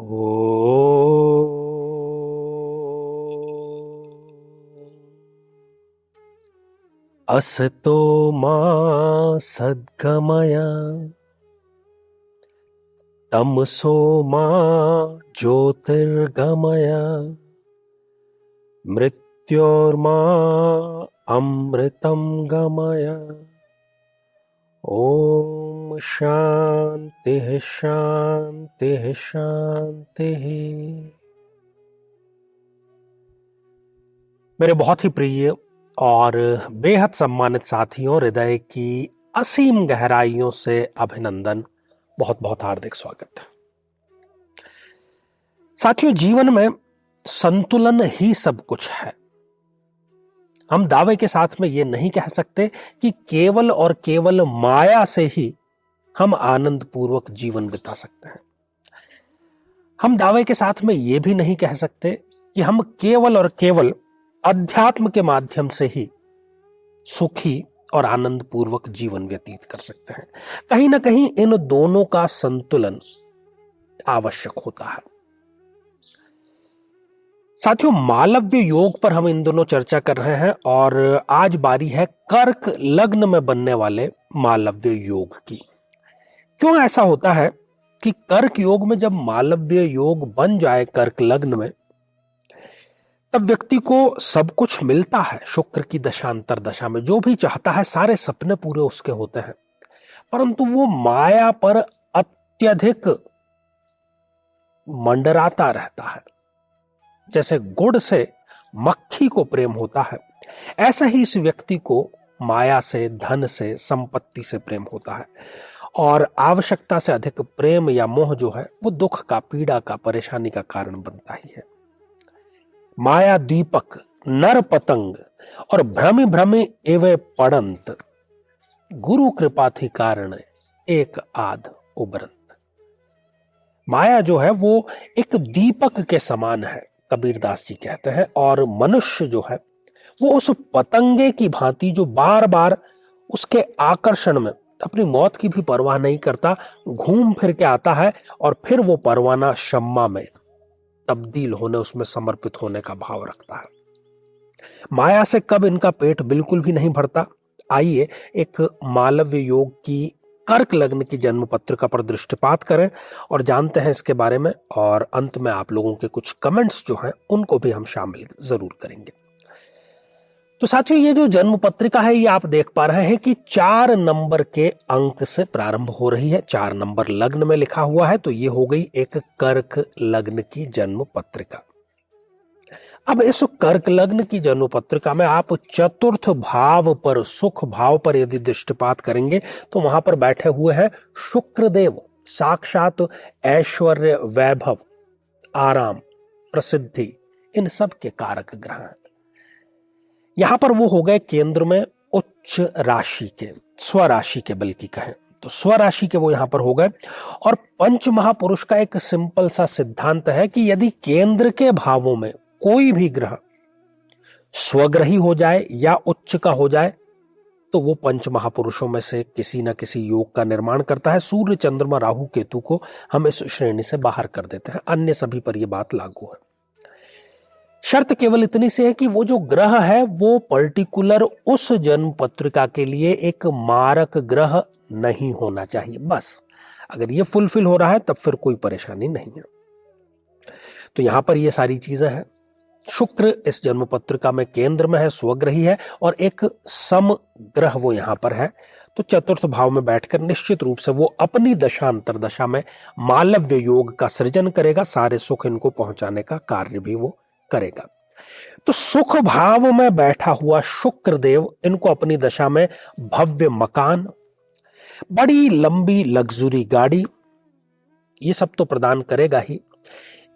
ओ असतो मा सद्गमय तमसो मा ज्योतिर्गमय मृत्योर्मा अमृतं गमय। ओम शांति शांति शांति। मेरे बहुत ही प्रिय और बेहद सम्मानित साथियों, हृदय की असीम गहराइयों से अभिनंदन, बहुत बहुत हार्दिक स्वागत। साथियों, जीवन में संतुलन ही सब कुछ है। हम दावे के साथ में यह नहीं कह सकते कि केवल और केवल माया से ही हम आनंद पूर्वक जीवन बिता सकते हैं। हम दावे के साथ में यह भी नहीं कह सकते कि हम केवल और केवल अध्यात्म के माध्यम से ही सुखी और आनंद पूर्वक जीवन व्यतीत कर सकते हैं। कहीं ना कहीं इन दोनों का संतुलन आवश्यक होता है। साथियों, मालव्य योग पर हम इन दोनों चर्चा कर रहे हैं और आज बारी है कर्क लग्न में बनने वाले मालव्य योग की। क्यों ऐसा होता है कि कर्क योग में जब मालव्य योग बन जाए कर्क लग्न में, तब व्यक्ति को सब कुछ मिलता है। शुक्र की दशांतर दशा में जो भी चाहता है, सारे सपने पूरे उसके होते हैं, परंतु वो माया पर अत्यधिक मंडराता रहता है। जैसे गुड़ से मक्खी को प्रेम होता है, ऐसा ही इस व्यक्ति को माया से, धन से, संपत्ति से प्रेम होता है। और आवश्यकता से अधिक प्रेम या मोह जो है वो दुख का, पीड़ा का, परेशानी का कारण बनता ही है। माया दीपक नर पतंग और भ्रमि भ्रमि एवं पड़ंत, गुरु कृपा थी कारण एक आध उबरंत। माया जो है वो एक दीपक के समान है, कबीरदास जी कहते हैं, और मनुष्य जो है वो उस पतंगे की भांति जो बार बार उसके आकर्षण में अपनी मौत की भी परवाह नहीं करता, घूम फिर के आता है और फिर वो परवाना शम्मा में तब्दील होने, उसमें समर्पित होने का भाव रखता है। माया से कब इनका पेट बिल्कुल भी नहीं भरता। आइए एक मालव्य योग की कर्क लग्न की जन्म पत्रिका पर दृष्टिपात करें और जानते हैं इसके बारे में, और अंत में आप लोगों के कुछ कमेंट्स जो हैं उनको भी हम शामिल जरूर करेंगे। तो साथियों, ये जो जन्म पत्रिका है ये आप देख पा रहे हैं कि 4 नंबर के अंक से प्रारंभ हो रही है। 4 नंबर लग्न में लिखा हुआ है, तो ये हो गई एक कर्क लग्न की जन्म पत्रिका। अब इस कर्क लग्न की जन्म पत्रिका में आप चतुर्थ भाव पर, सुख भाव पर यदि दृष्टिपात करेंगे तो वहां पर बैठे हुए हैं शुक्रदेव, साक्षात ऐश्वर्य, वैभव, आराम, प्रसिद्धि, इन सब के कारक ग्रह हैं। यहां पर वो हो गए केंद्र में उच्च राशि के, स्वराशि के बल्कि कहें तो स्वराशि के वो यहां पर हो गए। और पंच महापुरुष का एक सिंपल सा सिद्धांत है कि यदि केंद्र के भावों में कोई भी ग्रह स्वग्रही हो जाए या उच्च का हो जाए तो वो पंच महापुरुषों में से किसी न किसी योग का निर्माण करता है। सूर्य, चंद्रमा, राहु, केतु को हम इस श्रेणी से बाहर कर देते हैं, अन्य सभी पर यह बात लागू है। शर्त केवल इतनी सी है कि वो जो ग्रह है वो पर्टिकुलर उस जन्म पत्रिका के लिए एक मारक ग्रह नहीं होना चाहिए। बस अगर ये फुलफिल हो रहा है तब फिर कोई परेशानी नहीं है। तो यहां पर ये सारी चीजें हैं। शुक्र इस जन्म पत्रिका में केंद्र में है, स्वग्रही है, और एक सम ग्रह वो यहां पर है। तो चतुर्थ भाव में बैठकर निश्चित रूप से वो अपनी दशा अंतरदशा में मालव्य योग का सृजन करेगा, सारे सुख इनको पहुंचाने का कार्य भी वो करेगा। तो सुख भाव में बैठा हुआ शुक्रदेव इनको अपनी दशा में भव्य मकान, बड़ी लंबी लग्जरी गाड़ी, ये सब तो प्रदान करेगा ही।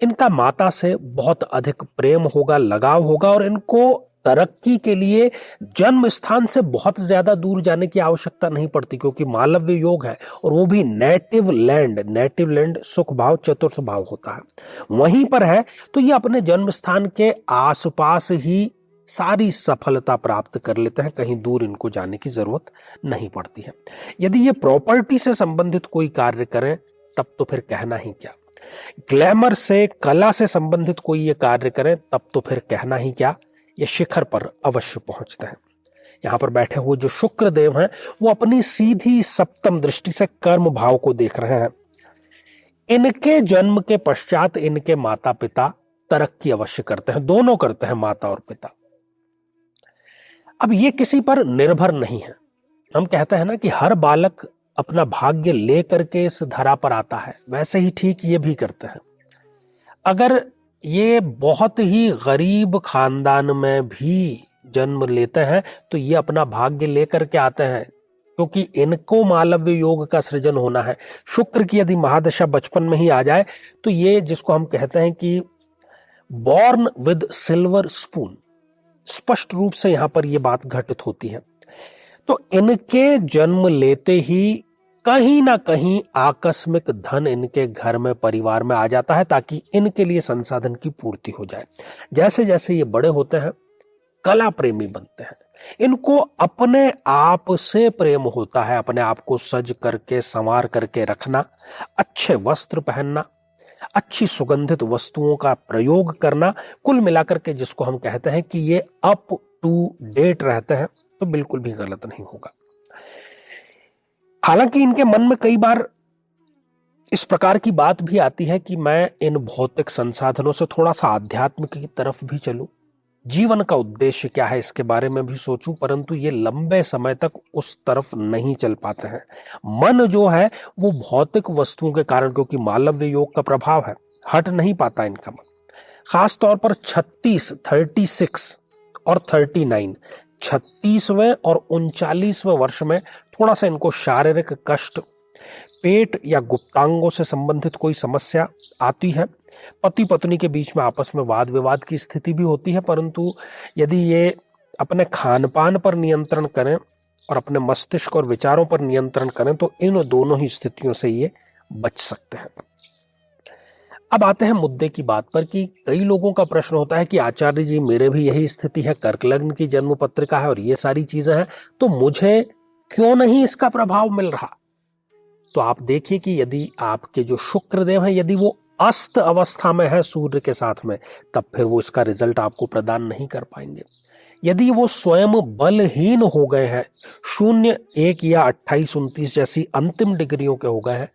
इनका माता से बहुत अधिक प्रेम होगा, लगाव होगा, और इनको तरक्की के लिए जन्म स्थान से बहुत ज्यादा दूर जाने की आवश्यकता नहीं पड़ती, क्योंकि मालव्य योग है और वो भी नेटिव लैंड। नेटिव लैंड सुख भाव चतुर्थ भाव होता है, वहीं पर है। तो ये अपने जन्म स्थान के आसपास ही सारी सफलता प्राप्त कर लेते हैं, कहीं दूर इनको जाने की जरूरत नहीं पड़ती है। यदि ये प्रॉपर्टी से संबंधित कोई कार्य करें तब तो फिर कहना ही क्या। ग्लैमर से, कला से संबंधित कोई ये कार्य करें तब तो फिर कहना ही क्या, ये शिखर पर अवश्य पहुंचते हैं। यहां पर बैठे हुए जो शुक्र देव हैं वो अपनी सीधी सप्तम दृष्टि से कर्म भाव को देख रहे हैं। इनके जन्म के पश्चात इनके माता पिता तरक्की अवश्य करते हैं, दोनों करते हैं, माता और पिता। अब ये किसी पर निर्भर नहीं है। हम कहते हैं ना कि हर बालक अपना भाग्य लेकर के इस धरा पर आता है, वैसे ही ठीक ये भी करते हैं। अगर ये बहुत ही गरीब खानदान में भी जन्म लेते हैं तो ये अपना भाग्य लेकर के आते हैं, क्योंकि इनको मालव्य योग का सृजन होना है। शुक्र की यदि महादशा बचपन में ही आ जाए तो ये, जिसको हम कहते हैं कि बॉर्न विद सिल्वर स्पून, स्पष्ट रूप से यहां पर यह बात घटित होती है। तो इनके जन्म लेते ही कहीं ना कहीं आकस्मिक धन इनके घर में, परिवार में आ जाता है, ताकि इनके लिए संसाधन की पूर्ति हो जाए। जैसे जैसे ये बड़े होते हैं, कला प्रेमी बनते हैं, इनको अपने आप से प्रेम होता है, अपने आप को सज करके, संवार करके रखना, अच्छे वस्त्र पहनना, अच्छी सुगंधित वस्तुओं का प्रयोग करना, कुल मिलाकर के जिसको हम कहते हैं कि ये अप टू डेट रहते हैं, तो बिल्कुल भी गलत नहीं होगा। हालांकि इनके मन में कई बार इस प्रकार की बात भी आती है कि मैं इन भौतिक संसाधनों से थोड़ा सा आध्यात्म की तरफ भी चलूं, जीवन का उद्देश्य क्या है इसके बारे में भी सोचूं, परंतु ये लंबे समय तक उस तरफ नहीं चल पाते हैं। मन जो है वो भौतिक वस्तुओं के कारण, क्योंकि मालव्य योग का प्रभाव है, हट नहीं पाता इनका मन। खास तौर पर 36, 36 और 39, 36वें और 39वें वर्ष में थोड़ा सा इनको शारीरिक कष्ट, पेट या गुप्तांगों से संबंधित कोई समस्या आती है। पति पत्नी के बीच में आपस में वाद विवाद की स्थिति भी होती है, परंतु यदि ये अपने खान पान पर नियंत्रण करें और अपने मस्तिष्क और विचारों पर नियंत्रण करें तो इन दोनों ही स्थितियों से ये बच सकते हैं। अब आते हैं मुद्दे की बात पर कि कई लोगों का प्रश्न होता है कि आचार्य जी, मेरे भी यही स्थिति है, कर्क लग्न की जन्म पत्रिका है और ये सारी चीजें हैं, तो मुझे क्यों नहीं इसका प्रभाव मिल रहा? तो आप देखिए कि यदि आपके जो शुक्रदेव हैं, यदि वो अस्त अवस्था में है सूर्य के साथ में, तब फिर वो इसका रिजल्ट आपको प्रदान नहीं कर पाएंगे। यदि वो स्वयं बलहीन हो गए हैं, 0, 1 या 28, 29 जैसी अंतिम डिग्रियों के हो गए हैं,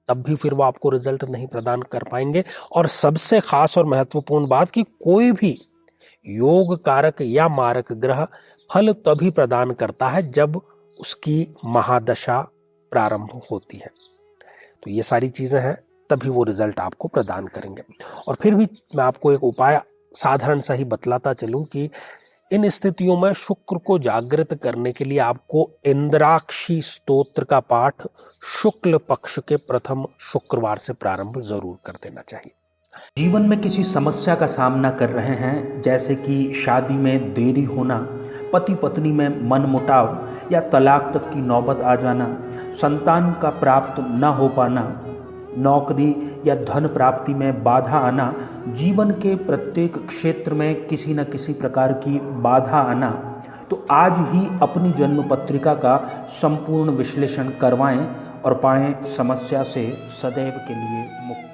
तब भी फिर वो आपको रिजल्ट नहीं प्रदान कर पाएंगे। और सबसे खास और महत्वपूर्ण बात कि कोई भी योग कारक या मारक ग्रह फल तभी प्रदान करता है जब उसकी महादशा प्रारंभ होती है। तो ये सारी चीजें हैं, तभी वो रिजल्ट आपको प्रदान करेंगे। और फिर भी मैं आपको एक उपाय साधारण सा ही बतलाता चलूं कि इन स्थितियों में शुक्र को जागृत करने के लिए आपको इंद्राक्षी स्तोत्र का पाठ शुक्ल पक्ष के प्रथम शुक्रवार से प्रारंभ जरूर कर देना चाहिए। जीवन में किसी समस्या का सामना कर रहे हैं, जैसे कि शादी में देरी होना, पति पत्नी में मनमुटाव या तलाक तक की नौबत आ जाना, संतान का प्राप्त न हो पाना, नौकरी या धन प्राप्ति में बाधा आना, जीवन के प्रत्येक क्षेत्र में किसी न किसी प्रकार की बाधा आना, तो आज ही अपनी जन्म पत्रिका का संपूर्ण विश्लेषण करवाएं और पाएं समस्या से सदैव के लिए मुक्ति।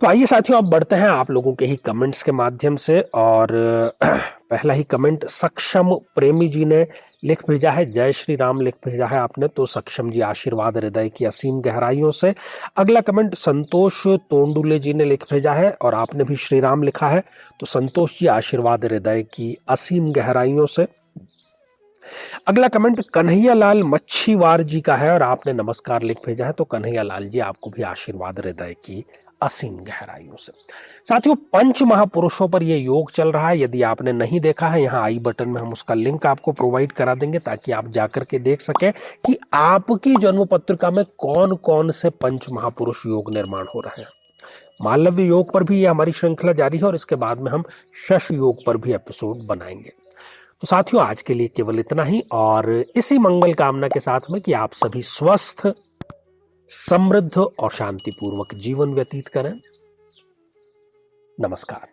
तो आइए साथियों, अब बढ़ते हैं आप लोगों के ही कमेंट्स के माध्यम से। और पहला ही कमेंट सक्षम प्रेमी जी ने लिख भेजा है, जय श्री राम लिख भेजा है आपने। तो सक्षम जी, आशीर्वाद हृदय की असीम गहराइयों से। अगला कमेंट संतोष तोंडुले जी ने लिख भेजा है और आपने भी श्री राम लिखा है। तो संतोष जी, आशीर्वाद हृदय की असीम गहराइयों से। अगला कमेंट कन्हैया लाल मच्छीवार जी का है और आपने नमस्कार लिख भेजा है। तो कन्हैया लाल जी, आपको भी आशीर्वाद हृदय की असीम गहराइयों से। साथियों, पंच महापुरुषों पर यह योग चल रहा है। यदि आपने नहीं देखा है, यहाँ आई बटन में हम उसका लिंक आपको प्रोवाइड करा देंगे ताकि आप जाकर के देख सकें कि आपकी जन्म पत्रिका में कौन कौन से पंच महापुरुष योग निर्माण हो रहे हैं। मालव्य योग पर भी ये हमारी श्रृंखला जारी है और इसके बाद में हम शश योग पर भी एपिसोड बनाएंगे। तो साथियों, आज के लिए केवल इतना ही और इसी मंगल कामना के साथ में कि आप सभी स्वस्थ, समृद्ध और शांतिपूर्वक जीवन व्यतीत करें। नमस्कार।